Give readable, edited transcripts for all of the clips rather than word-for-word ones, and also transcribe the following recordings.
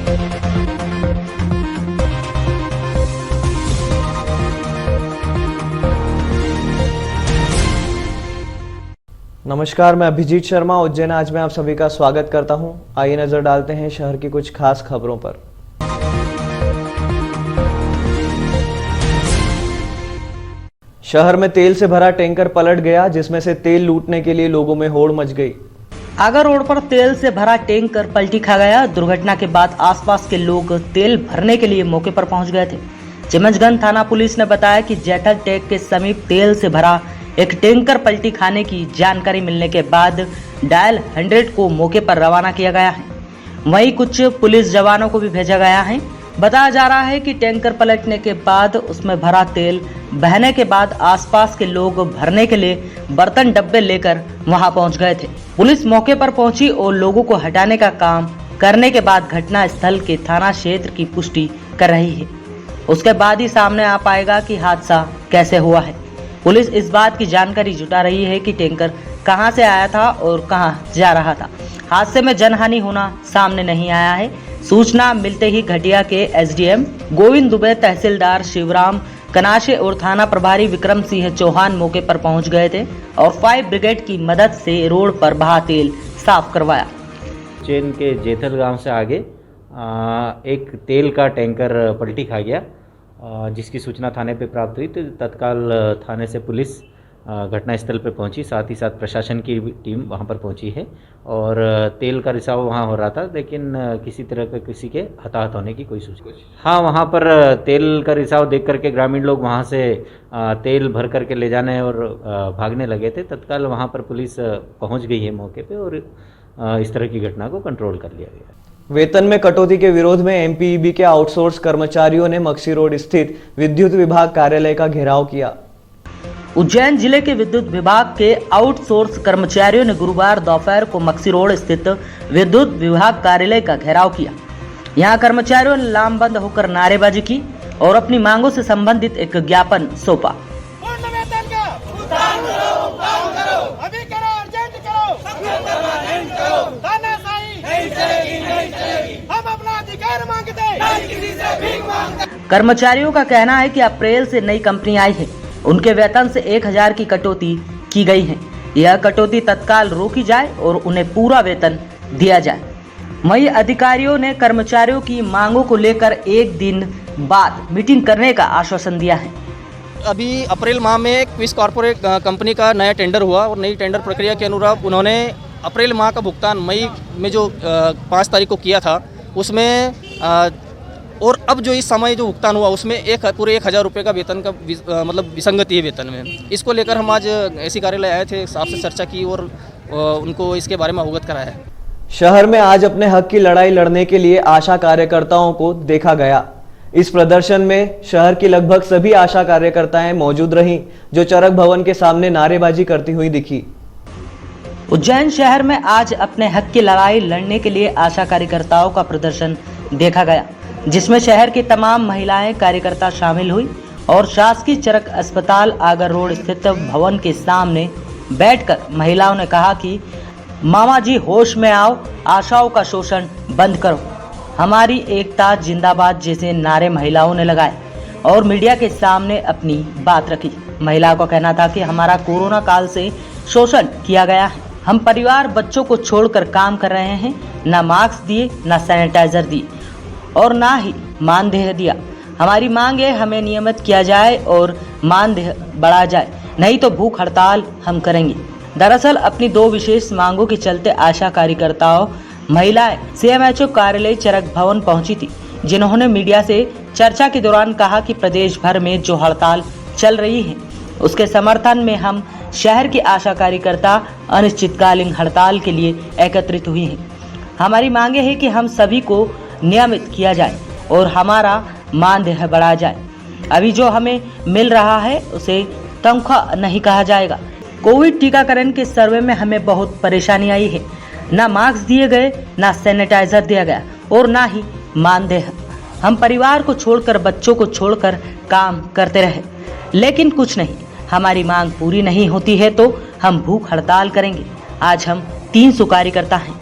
नमस्कार, मैं अभिजीत शर्मा उज्जैन आज में आप सभी का स्वागत करता हूं। आइए नजर डालते हैं शहर की कुछ खास खबरों पर। शहर में तेल से भरा टैंकर पलट गया, जिसमें से तेल लूटने के लिए लोगों में होड़ मच गई। आगर रोड पर तेल से भरा टैंकर पलटी खा गया। दुर्घटना के बाद आसपास के लोग तेल भरने के लिए मौके पर पहुंच गए थे। चिमनगंज थाना पुलिस ने बताया कि जैठल टेक के समीप तेल से भरा एक टैंकर पलटी खाने की जानकारी मिलने के बाद डायल 100 को मौके पर रवाना किया गया है। वहीं कुछ पुलिस जवानों को भी भेजा गया है। बताया जा रहा है कि टैंकर पलटने के बाद उसमें भरा तेल बहने के बाद आसपास के लोग भरने के लिए बर्तन डब्बे लेकर वहां पहुंच गए थे। पुलिस मौके पर पहुंची और लोगों को हटाने का काम करने के बाद घटना स्थल के थाना क्षेत्र की पुष्टि कर रही है। उसके बाद ही सामने आ पाएगा कि हादसा कैसे हुआ है। पुलिस इस बात की जानकारी जुटा रही है कि टैंकर कहां से आया था और कहां जा रहा था। हादसे में जनहानि होना सामने नहीं आया है। सूचना मिलते ही घटिया के एसडीएम गोविंद दुबे, तहसीलदार शिवराम कनाशे और थाना प्रभारी विक्रम सिंह चौहान मौके पर पहुंच गए थे और फायर ब्रिगेड की मदद से रोड पर बहा तेल साफ करवाया। चेन के जेथल गांव से आगे एक तेल का टैंकर पलटी खा गया, जिसकी सूचना थाने पे प्राप्त हुई तो तत्काल थाने से पुलिस घटनास्थल पर पहुंची, साथ ही साथ प्रशासन की टीम वहां पर पहुंची है और तेल का रिसाव वहां हो रहा था, लेकिन किसी तरह का किसी के हताहत होने की कोई सूचना। हाँ, वहां पर तेल का रिसाव देख करके ग्रामीण लोग वहां से तेल भर करके ले जाने और भागने लगे थे। तत्काल वहां पर पुलिस पहुंच गई है मौके पर और इस तरह की घटना को कंट्रोल कर लिया गया। वेतन में कटौती के विरोध में एमपीईबी के आउटसोर्स कर्मचारियों ने मक्सी रोड स्थित विद्युत विभाग कार्यालय का घेराव किया। उज्जैन जिले के विद्युत विभाग के आउटसोर्स कर्मचारियों ने गुरुवार दोपहर को मक्सी रोड स्थित विद्युत विभाग कार्यालय का घेराव किया। यहां कर्मचारियों ने लामबंद होकर नारेबाजी की और अपनी मांगों से संबंधित एक ज्ञापन सौंपा। कर्मचारियों का कहना है कि अप्रैल से नई कंपनी आई है, उनके वेतन से 1000 की कटौती की गई है। यह कटौती तत्काल रोकी जाए और उन्हें पूरा वेतन दिया जाए। वहीं अधिकारियों ने कर्मचारियों की मांगों को लेकर एक दिन बाद मीटिंग करने का आश्वासन दिया है। अभी अप्रैल माह में क्विस कॉर्पोरेट कंपनी का नया टेंडर हुआ और नई टेंडर प्रक्रिया के अनुरूप उन्होंने अप्रैल माह का भुगतान मई में जो 5 तारीख को किया था उसमें और अब जो इस समय जो भुगतान हुआ उसमें पूरे 1000 रुपये का वेतन का मतलब विसंगति है वेतन में। इसको लेकर हम आज ऐसी कार्यालय आए थे, आपसे चर्चा की और उनको इसके बारे में अवगत कराया है। शहर में आज अपने हक की लड़ाई लड़ने के लिए आशा कार्यकर्ताओं को देखा गया। इस प्रदर्शन में शहर की लगभग सभी आशा कार्यकर्ताएं मौजूद रहीं, जो चरक भवन के सामने नारेबाजी करती हुई दिखी। उज्जैन शहर में आज अपने हक की लड़ाई लड़ने के लिए आशा कार्यकर्ताओं का प्रदर्शन देखा गया, जिसमें शहर की तमाम महिलाएं कार्यकर्ता शामिल हुई और शासकीय चरक अस्पताल आगर रोड स्थित भवन के सामने बैठकर महिलाओं ने कहा कि मामा जी होश में आओ, आशाओं का शोषण बंद करो, हमारी एकता जिंदाबाद जैसे नारे महिलाओं ने लगाए और मीडिया के सामने अपनी बात रखी। महिलाओं का कहना था कि हमारा कोरोना काल से शोषण किया गया है, हम परिवार बच्चों को छोड़कर काम कर रहे हैं, ना मास्क दिए, ना सैनिटाइजर दिए और ना ही मानदेय दिया। हमारी मांग है हमें नियमित किया जाए और मानदेय बढ़ा जाए, नहीं तो भूख हड़ताल हम करेंगे। दरअसल अपनी 2 विशेष मांगों के चलते आशा कार्यकर्ताओं महिलाएं सीएमएचओ कार्यालय चरक भवन पहुंची थी, जिन्होंने मीडिया से चर्चा के दौरान कहा कि प्रदेश भर में जो हड़ताल चल रही है उसके समर्थन में हम शहर की आशा कार्यकर्ता अनिश्चितकालीन हड़ताल के लिए एकत्रित हुई हैं। हमारी मांगे है कि हम सभी को नियमित किया जाए और हमारा मानदेय बढ़ा जाए। अभी जो हमें मिल रहा है उसे तनख्वाह नहीं कहा जाएगा। कोविड टीकाकरण के सर्वे में हमें बहुत परेशानी आई है, ना मास्क दिए गए, ना सैनिटाइजर दिया गया और ना ही मानदेय। हम परिवार को छोड़कर बच्चों को छोड़कर काम करते रहे, लेकिन कुछ नहीं, हमारी मांग पूरी नहीं होती है तो हम भूख हड़ताल करेंगे। आज हम 300 कार्यकर्ता हैं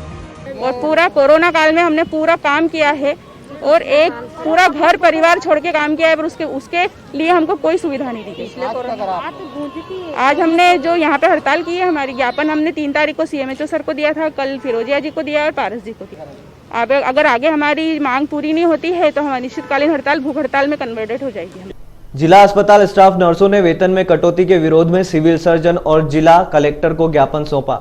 और पूरा कोरोना काल में हमने पूरा काम किया है और एक पूरा घर परिवार छोड़ के काम किया है, पर उसके लिए हमको कोई सुविधा नहीं दी गई। आज हमने जो यहाँ पे हड़ताल की है, हमारी ज्ञापन हमने 3 तारीख को CMHO सर को दिया था, कल फिरोजिया जी को दिया और पारस जी को दिया। अब अगर आगे हमारी मांग पूरी नहीं होती है तो हमारी निश्चितकालीन हड़ताल भूख हड़ताल में कन्वर्टेड हो जाएगी। जिला अस्पताल स्टाफ नर्सों ने वेतन में कटौती के विरोध में सिविल सर्जन और जिला कलेक्टर को ज्ञापन सौंपा।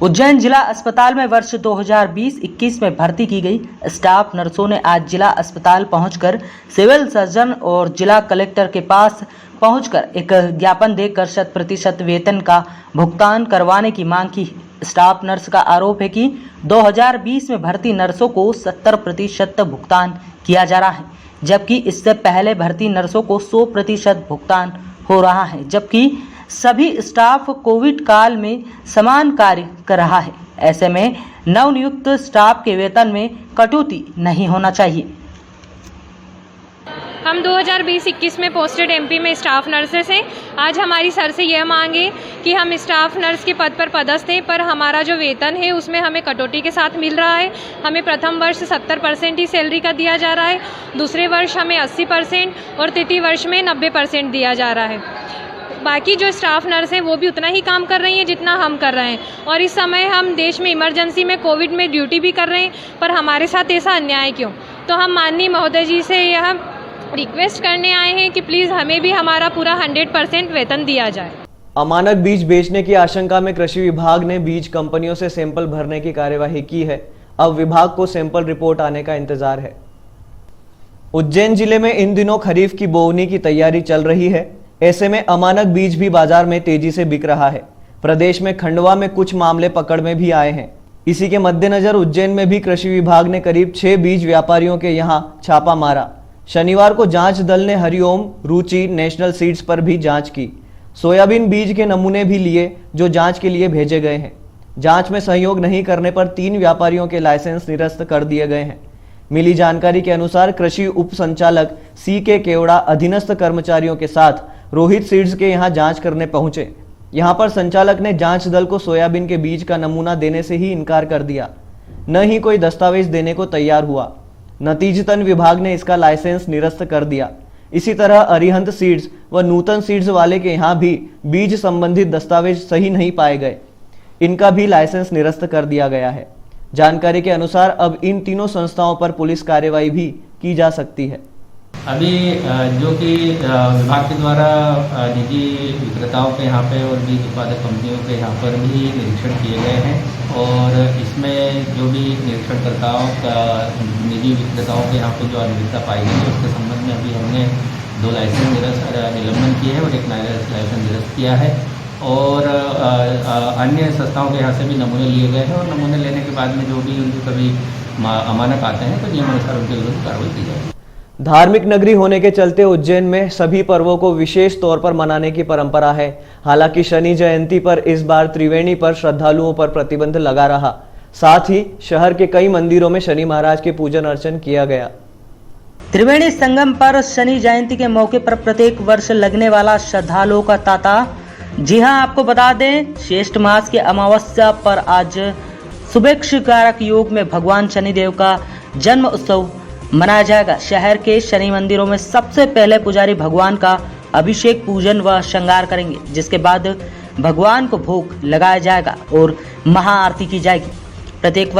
उज्जैन जिला अस्पताल में वर्ष 2020-21 में भर्ती की गई स्टाफ नर्सों ने आज जिला अस्पताल पहुंचकर सिविल सर्जन और जिला कलेक्टर के पास पहुंचकर एक ज्ञापन देकर 100% वेतन का भुगतान करवाने की मांग की। स्टाफ नर्स का आरोप है कि 2020 में भर्ती नर्सों को 70% भुगतान किया जा रहा है, जबकि इससे पहले भर्ती नर्सों को 100% भुगतान हो रहा है, जबकि सभी स्टाफ कोविड काल में समान कार्य कर रहा है। ऐसे में नवनियुक्त स्टाफ के वेतन में कटौती नहीं होना चाहिए। हम 2020-21 में पोस्टेड MP में स्टाफ नर्सेस हैं। आज हमारी सर से यह मांग है कि हम स्टाफ नर्स के पद पर पदस्थ हैं, पर हमारा जो वेतन है उसमें हमें कटौती के साथ मिल रहा है। हमें प्रथम वर्ष 70% ही सैलरी का दिया जा रहा है, दूसरे वर्ष हमें 80% और तृतीय वर्ष में 90% दिया जा रहा है। बाकी जो स्टाफ नर्स हैं वो भी उतना ही काम कर रही हैं जितना हम कर रहे हैं, और इस समय हम देश में इमरजेंसी में कोविड में ड्यूटी भी कर रहे हैं, पर हमारे साथ ऐसा अन्याय क्यों? तो हम माननीय महोदय जी से यह रिक्वेस्ट करने आए हैं कि प्लीज़ हमें भी हमारा पूरा 100% वेतन दिया जाए। अमानक बीज बेचने की आशंका में कृषि विभाग ने बीज कंपनियों से सैंपल भरने की कार्यवाही की है। अब विभाग को सैंपल रिपोर्ट आने का इंतजार है। उज्जैन जिले में इन दिनों खरीफ की बोवनी की तैयारी चल रही है। ऐसे में अमानक बीज भी बाजार में तेजी से बिक रहा है। प्रदेश में खंडवा में कुछ मामले पकड़ में भी आए हैं। इसी के मद्देनजर उज्जैन में भी कृषि विभाग ने करीब 6 बीज व्यापारियों के यहां छापा मारा। शनिवार को जांच दल ने हरिओम, रुचि, नेशनल सीड्स पर भी जांच की। सोयाबीन बीज के नमूने भी लिए जो जांच के लिए भेजे गए हैं। जांच में सहयोग नहीं करने पर 3 व्यापारियों के लाइसेंस निरस्त कर दिए गए हैं। मिली जानकारी के अनुसार कृषि उप संचालक CK केवड़ा अधीनस्थ कर्मचारियों के साथ रोहित सीड्स के यहां जांच करने पहुंचे। यहां पर संचालक ने जांच दल को सोयाबीन के बीज का नमूना देने से ही इनकार कर दिया, न ही कोई दस्तावेज देने को तैयार हुआ। नतीजतन विभाग ने इसका लाइसेंस निरस्त कर दिया। इसी तरह अरिहंत सीड्स व नूतन सीड्स वाले के यहाँ भी बीज संबंधित दस्तावेज सही नहीं पाए गए। इनका भी लाइसेंस निरस्त कर दिया गया है। जानकारी के अनुसार अब इन तीनों संस्थाओं पर पुलिस कार्रवाई भी की जा सकती है। अभी जो कि विभाग के द्वारा निजी विक्रेताओं के यहाँ पे और बीज उत्पादक कंपनियों के यहाँ पर भी निरीक्षण किए गए हैं, और इसमें जो भी निरीक्षणकर्ताओं का निजी विक्रेताओं के यहाँ पे जो अनियमितता पाई गई है उसके संबंध में अभी हमने 2 लाइसेंस निलंबन किए हैं और 1 लाइसेंस निरस्त किया है, और अन्य संस्थाओं के यहाँ से भी नमूने लिए गए हैं, और नमूने लेने के बाद में जो भी उनके कभी अमानक आते हैं तो नियमानुसार उनके विरुद्ध कार्रवाई की जाएगी। धार्मिक नगरी होने के चलते उज्जैन में सभी पर्वों को विशेष तौर पर मनाने की परंपरा है। हालांकि शनि जयंती पर इस बार त्रिवेणी पर श्रद्धालुओं पर प्रतिबंध लगा रहा। साथ ही शहर के कई मंदिरों में शनि महाराज के पूजन अर्चन किया गया। त्रिवेणी संगम पर शनि जयंती के मौके पर प्रत्येक वर्ष लगने वाला श्रद्धालुओं का तांता। जी हां, आपको बता दें, ज्येष्ठ मास की अमावस्या पर आज शुभेच्छ कारक योग में भगवान शनिदेव का जन्म उत्सव मनाया जाएगा। शहर के शनि मंदिरों में सबसे पहले पुजारी भगवान का अभिषेक, पूजन व श्रृंगार करेंगे, जिसके बाद भगवान को भोग लगाया जाएगा और महाआरती की जाएगी। प्रत्येक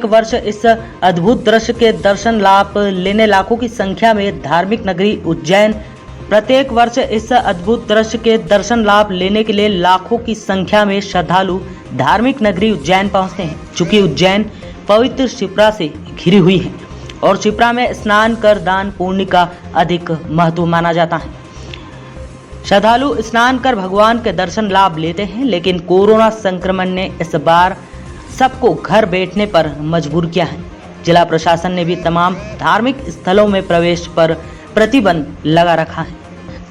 वर्ष इस अद्भुत दृश्य के दर्शन लाभ लेने लाखों की संख्या में धार्मिक नगरी उज्जैन लेने के लिए लाखों की संख्या में श्रद्धालु धार्मिक नगरी उज्जैन पहुंचते हैं। चूंकि उज्जैन पवित्र शिप्रा से घिरी हुई है और शिप्रा में स्नान कर दान पुण्य का अधिक महत्व माना जाता है। श्रद्धालु स्नान कर भगवान के दर्शन लाभ लेते हैं, लेकिन कोरोना संक्रमण ने इस बार सबको घर बैठने पर मजबूर किया है। जिला प्रशासन ने भी तमाम धार्मिक स्थलों में प्रवेश पर प्रतिबंध लगा रखा है।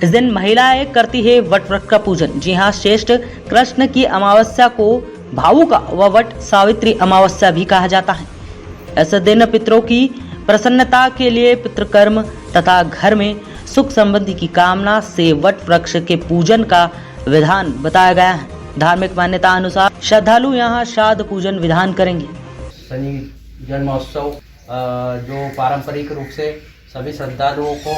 इस दिन महिलाएं करती है वट वृक्ष का पूजन। जी हाँ, श्रेष्ठ कृष्ण की अमावस्या को भावुका व वट सावित्री अमावस्या भी कहा जाता है। ऐसे दिन पितरों की प्रसन्नता के लिए पितृकर्म तथा घर में सुख संबंधी की कामना से वट वृक्ष के पूजन का विधान बताया गया है। धार्मिक मान्यता अनुसार श्रद्धालु यहाँ श्राद्ध पूजन विधान करेंगे। शनि जन्मोत्सव जो पारंपरिक रूप से सभी श्रद्धालुओं को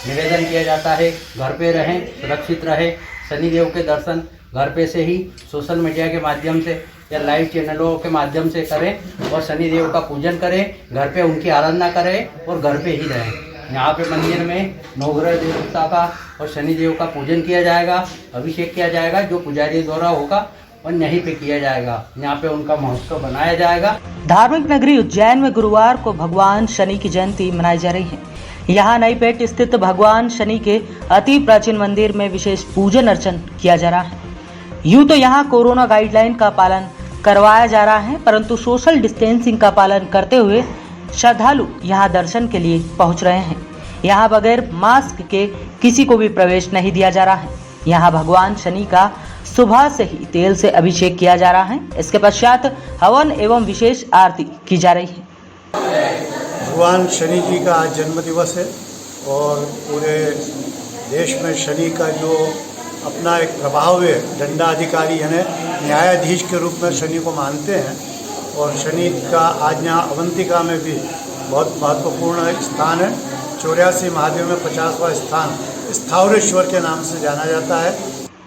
निवेदन किया जाता है, घर पे रहें, सुरक्षित रहें, शनिदेव के दर्शन घर पे से ही सोशल मीडिया के माध्यम से या लाइव चैनलों के माध्यम से करें और शनिदेव का पूजन करें, घर पे उनकी आराधना करें और घर पे ही रहें। यहाँ पे मंदिर में नवग्रह देवता का और शनिदेव का पूजन किया जाएगा, अभिषेक किया जाएगा, जो पुजारी द्वारा होगा और यहीं पे किया जाएगा। यहाँ पे उनका महोत्सव बनाया जाएगा। धार्मिक नगरी उज्जैन में गुरुवार को भगवान शनि की जयंती मनाई जा रही है। यहाँ नई पेट स्थित भगवान शनि के अति प्राचीन मंदिर में विशेष पूजन अर्चन किया जा रहा है। यूं तो यहाँ कोरोना गाइडलाइन का पालन करवाया जा रहा है, परंतु सोशल डिस्टेंसिंग का पालन करते हुए श्रद्धालु यहाँ दर्शन के लिए पहुँच रहे हैं। यहाँ बगैर मास्क के किसी को भी प्रवेश नहीं दिया जा रहा है। यहाँ भगवान शनि का सुबह से ही तेल से अभिषेक किया जा रहा है। इसके पश्चात हवन एवं विशेष आरती की जा रही है। भगवान शनि जी का आज जन्म दिवस है और पूरे देश में शनि का जो अपना एक प्रभाव है, दंडाधिकारी यानी न्यायाधीश के रूप में शनि को मानते हैं और शनि का आज यहाँ अवंतिका में भी बहुत महत्वपूर्ण स्थान है। 84 महादेव में 50वां स्थान स्थावरेश्वर के नाम से जाना जाता है।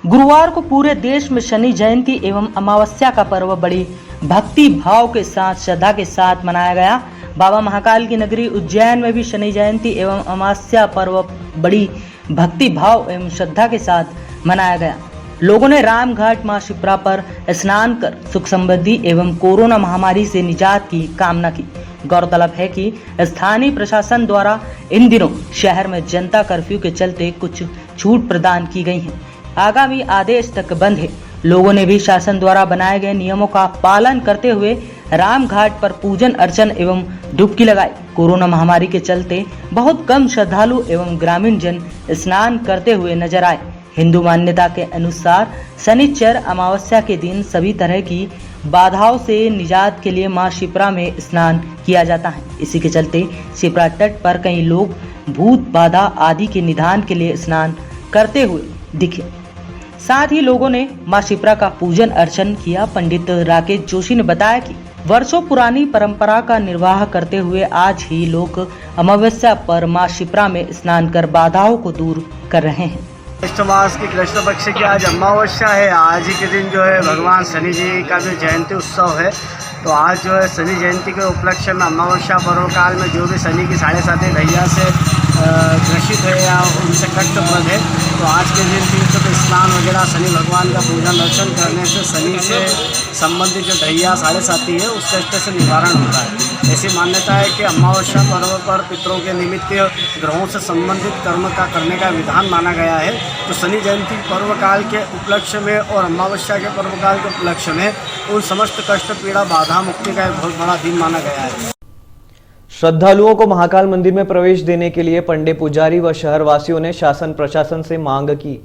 गुरुवार को पूरे देश में शनि जयंती एवं अमावस्या का पर्व बड़ी भक्ति भाव के साथ श्रद्धा के साथ मनाया गया। बाबा महाकाल की नगरी उज्जैन में भी शनि जयंती एवं अमावस्या पर्व बड़ी भक्ति भाव एवं श्रद्धा के साथ मनाया गया। लोगों ने रामघाट मां शिप्रा पर स्नान कर सुख समृद्धि एवं कोरोना महामारी से निजात की कामना की। गौरतलब है कि स्थानीय प्रशासन द्वारा इन दिनों शहर में जनता कर्फ्यू के चलते कुछ छूट प्रदान की गई है। आगामी आदेश तक बंद है। लोगों ने भी शासन द्वारा बनाए गए नियमों का पालन करते हुए रामघाट पर पूजन अर्चन एवं डुबकी लगाई। कोरोना महामारी के चलते बहुत कम श्रद्धालु एवं ग्रामीण जन स्नान करते हुए नजर आए। हिंदू मान्यता के अनुसार शनिचर अमावस्या के दिन सभी तरह की बाधाओं से निजात के लिए मां शिप्रा में स्नान किया जाता है। इसी के चलते शिप्रा तट पर कई लोग भूत बाधा आदि के निदान के लिए स्नान करते हुए दिखे। साथ ही लोगों ने मां शिप्रा का पूजन अर्चन किया। पंडित राकेश जोशी ने बताया कि वर्षों पुरानी परंपरा का निर्वाह करते हुए आज ही लोग अमावस्या पर मां शिप्रा में स्नान कर बाधाओं को दूर कर रहे हैं। कृष्ण मास की कृष्ण पक्ष की आज अमावस्या है। आज ही के दिन जो है भगवान शनि जी का जो जयंती उत्सव है, तो आज जो है शनि जयंती के उपलक्ष्य में अमावस्या पर्व काल में जो भी शनि की 7.5 ढैया से ग्रसित है या उनसे कष्टप्रद है, तो आज के दिन तीर्थ पे स्नान वगैरह शनि भगवान का पूजन अर्चन करने से शनि से संबंधित जो ढैया 7.5 है उस कष्ट से निवारण होता है। ऐसी मान्यता है कि अमावस्या पर्व पर पितरों के निमित्त ग्रहों से संबंधित कर्म का करने का विधान माना गया है। तो शनि जयंती पर्व काल के उपलक्ष्य में और अमावस्या के पर्व काल के उपलक्ष्य में उन समस्त कष्ट पीड़ा बाधा मुक्ति का एक बहुत बड़ा दिन माना गया है। श्रद्धालुओं को महाकाल मंदिर में प्रवेश देने के लिए पंडे पुजारी व शहरवासियों ने शासन प्रशासन से मांग की।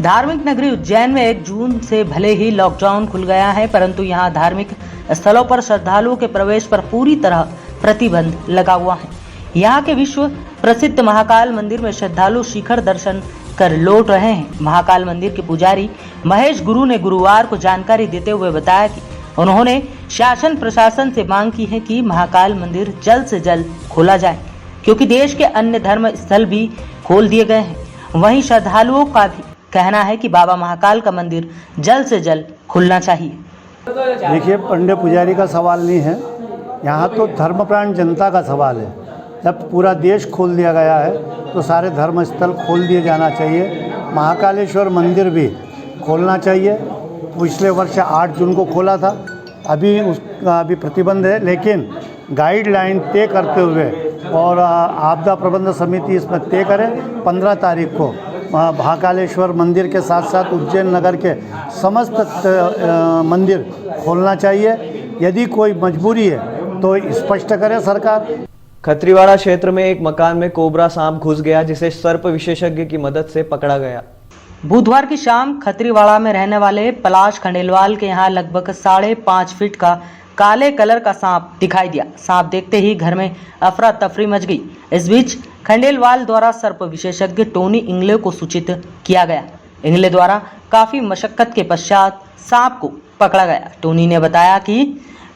धार्मिक नगरी उज्जैन में 1 जून से भले ही लॉकडाउन खुल गया है, परंतु यहाँ धार्मिक स्थलों पर श्रद्धालुओं के प्रवेश पर पूरी तरह प्रतिबंध लगा हुआ है। यहाँ के विश्व प्रसिद्ध महाकाल मंदिर में श्रद्धालु शिखर दर्शन कर लौट रहे हैं। महाकाल मंदिर के पुजारी महेश गुरु ने गुरुवार को जानकारी देते हुए बताया कि उन्होंने शासन प्रशासन से मांग की है कि महाकाल मंदिर जल्द से जल्द खोला जाए, क्योंकि देश के अन्य धर्म स्थल भी खोल दिए गए हैं। वहीं श्रद्धालुओं का भी कहना है कि बाबा महाकाल का मंदिर जल्द से जल्द खुलना चाहिए। देखिए, पंडे पुजारी का सवाल नहीं है, यहाँ तो धर्मप्राण जनता का सवाल है। जब पूरा देश खोल दिया गया है तो सारे धर्म स्थल खोल दिए जाना चाहिए। महाकालेश्वर मंदिर भी खोलना चाहिए। पिछले वर्ष 8 जून को खोला था, अभी उसका अभी प्रतिबंध है, लेकिन गाइडलाइन तय करते हुए और आपदा प्रबंधन समिति इसमें तय करे 15 तारीख को महाकालेश्वर मंदिर के साथ साथ उज्जैन नगर के समस्त मंदिर खोलना चाहिए। यदि कोई मजबूरी है तो स्पष्ट करे सरकार। खत्रीवाड़ा क्षेत्र में एक मकान में कोबरा सांप घुस गया, जिसे सर्प विशेषज्ञ की मदद से पकड़ा गया। बुधवार की शाम खत्रीवाड़ा में रहने वाले पलाश खंडेलवाल के यहाँ लगभग 5.5 फीट का काले कलर का सांप दिखाई दिया। सांप देखते ही घर में अफरा तफरी मच गई। इस बीच खंडेलवाल द्वारा सर्प विशेषज्ञ टोनी इंगले को सूचित किया गया। इंगले द्वारा काफी मशक्कत के पश्चात सांप को पकड़ा गया। टोनी ने बताया कि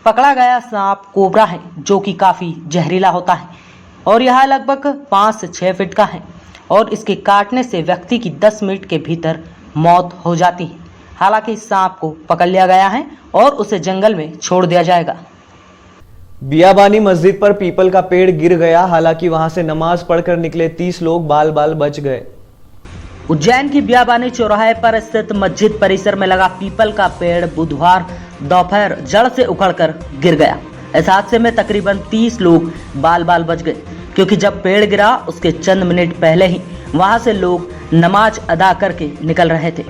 पकड़ा गया सांप कोबरा है, जो कि काफी जहरीला होता है और यह लगभग 5 से 6 फीट का है और इसके काटने से व्यक्ति की 10 मिनट के भीतर मौत हो जाती है। हालांकि इस सांप को पकड़ लिया गया है और उसे जंगल में छोड़ दिया जाएगा। बियाबानी मस्जिद पर पीपल का पेड़ गिर गया, हालांकि वहां से नमाज पढ़कर निकले 30 लोग बाल बाल बच गए। उज्जैन की बियाबानी चौराहे पर स्थित मस्जिद परिसर में लगा पीपल का पेड़ बुधवार दोपहर जड़ से उखड़कर गिर गया। इस हादसे में तकरीबन 30 लोग बाल बाल बच गए, क्योंकि जब पेड़ गिरा उसके चंद मिनट पहले ही वहां से लोग नमाज अदा करके निकल रहे थे।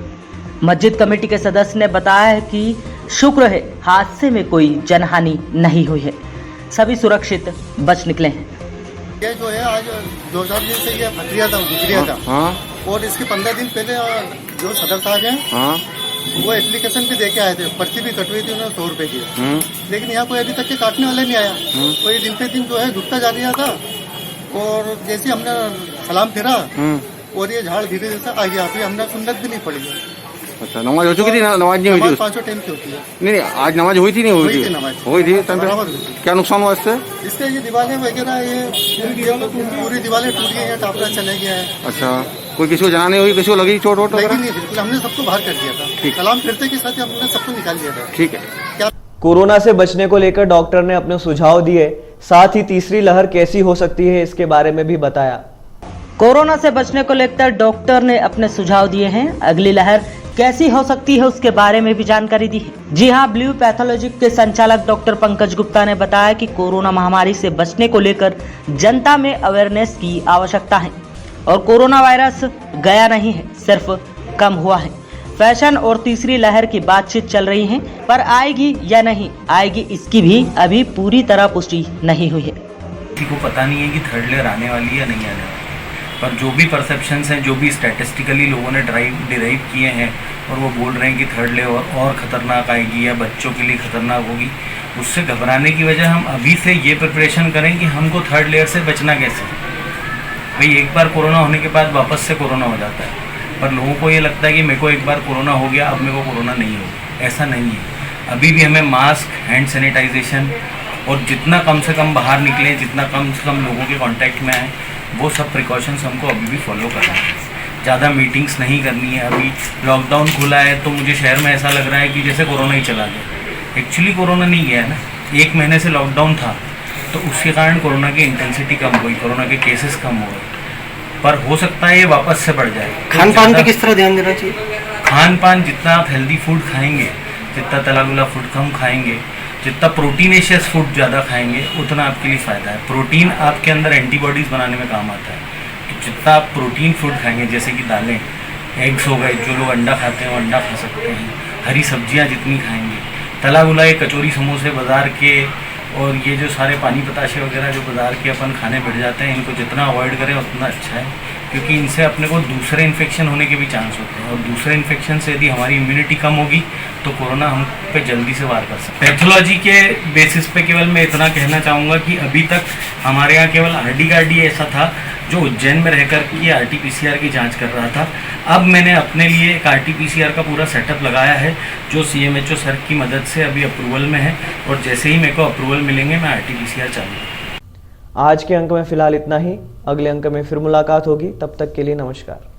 मस्जिद कमेटी के सदस्य ने बताया है कि शुक्र है हादसे में कोई जनहानि नहीं हुई है, सभी सुरक्षित बच निकले हैं। ये जो है आज 2-4 दिन से ये फटरिया था, गुजरिया था। हाँ। और इसके 15 दिन पहले जो सदर साहब हैं, हाँ, वो एप्लीकेशन भी देके आए थे, पर्ची भी कटवाई थी, उन्होंने 100 रुपए की। लेकिन यहाँ कोई अभी तक के काटने वाले नहीं आया। तो ये दिन पे दिन जो है झुकता जा रहा था और जैसे हमने सलाम फिरा और ये झाड़ धीरे धीरे आ गया, फिर हमने सुन्नत भी नहीं पड़ी। अच्छा, नमाज हो चुकी थी? नमाज नहीं हुई थी? 5 टाइम की होती है। नहीं, आज नमाज हुई थी? नहीं हुई थी? हुई थी। क्या नुकसान हुआ इससे? इससे ये दीवारें वगैरह ये पूरी दीवारें टूट गई हैं, टापरा चले गया है। अच्छा, कोई किसी को जाना नहीं हुई? किसी को लगी चोट वोट? नहीं, बिल्कुल हमने सबको बाहर कर दिया था। सलाम फिरते के साथ हमने सबको निकाल दिया था। ठीक है। क्या कोरोना से बचने को लेकर डॉक्टर ने अपने सुझाव दिए, साथ ही तीसरी लहर कैसी हो सकती है इसके बारे में भी बताया। कोरोना से बचने को लेकर डॉक्टर ने अपने सुझाव दिए हैं। अगली लहर कैसी हो सकती है उसके बारे में भी जानकारी दी है। जी हां, ब्लू पैथोलॉजी के संचालक डॉक्टर पंकज गुप्ता ने बताया कि कोरोना महामारी से बचने को लेकर जनता में अवेयरनेस की आवश्यकता है और कोरोना वायरस गया नहीं है, सिर्फ कम हुआ है। फैशन और तीसरी लहर की बातचीत चल रही है, पर आएगी या नहीं आएगी इसकी भी अभी पूरी तरह पुष्टि नहीं हुई है। किसी को पता नहीं है कि थर्ड लेयर आने वाली है या नहीं आने वाली, पर जो भी परसेप्शंस हैं, जो भी स्टैटिस्टिकली लोगों ने डिराइव किए हैं और वो बोल रहे हैं कि थर्ड लेयर और ख़तरनाक आएगी या बच्चों के लिए ख़तरनाक होगी, उससे घबराने की वजह हम अभी से ये प्रिपरेशन करें कि हमको थर्ड लेयर से बचना कैसे। भाई एक बार कोरोना होने के बाद वापस से कोरोना हो जाता है, पर लोगों को ये लगता है कि मेरे को एक बार कोरोना हो गया, अब मेरे को कोरोना नहीं होगा। ऐसा नहीं है। अभी भी हमें मास्क, हैंड सैनिटाइजेशन और जितना कम से कम बाहर निकलें, जितना कम से कम लोगों के कांटेक्ट में आए, वो सब प्रिकॉशंस हमको अभी भी फॉलो करना है। ज़्यादा मीटिंग्स नहीं करनी है। अभी लॉकडाउन खुला है तो मुझे शहर में ऐसा लग रहा है कि जैसे कोरोना ही चला गया। एक्चुअली कोरोना नहीं गया है ना, 1 महीने से लॉकडाउन था, तो उसके कारण कोरोना की इंटेंसिटी कम हुई, कोरोना के केसेस कम हुए, पर हो सकता है ये वापस से बढ़ जाए। खान पान पे किस तरह ध्यान देना चाहिए? खान पान, जितना आप हेल्दी फूड खाएंगे, जितना तला गुला फूड कम खाएंगे, जितना प्रोटीनेशियस फूड ज़्यादा खाएंगे, उतना आपके लिए फ़ायदा है। प्रोटीन आपके अंदर एंटीबॉडीज़ बनाने में काम आता है, तो जितना आप प्रोटीन फूड खाएंगे, जैसे कि दालें, एग्स हो गए, जो लोग अंडा खाते हैं वो अंडा खा सकते हैं, हरी सब्जियां जितनी खाएंगे, तला गुला ये कचौरी समोसे बाज़ार के और ये जो सारे पानी पताशे वगैरह जो बाज़ार के अपन खाने बैठ जाते हैं, इनको जितना अवॉइड करें उतना अच्छा है, क्योंकि इनसे अपने को दूसरे इन्फेक्शन होने के भी चांस होते हैं और दूसरे इन्फेक्शन से यदि हमारी इम्यूनिटी कम होगी तो कोरोना हम पे जल्दी से वार कर सकते हैं। पैथोलॉजी के बेसिस पे केवल मैं इतना कहना चाहूँगा कि अभी तक हमारे यहाँ केवल RD ऐसा था जो उज्जैन में रहकर के RT-PCR की जांच कर रहा था। अब मैंने अपने लिए एक RT-PCR का पूरा सेटअप लगाया है, जो CMHO सर की मदद से अभी अप्रूवल में है, और जैसे ही मेरे को अप्रूवल मिलेंगे मैं RT-PCR चालू। आज के अंक में फिलहाल इतना ही। अगले अंक में फिर मुलाकात होगी, तब तक के लिए नमस्कार।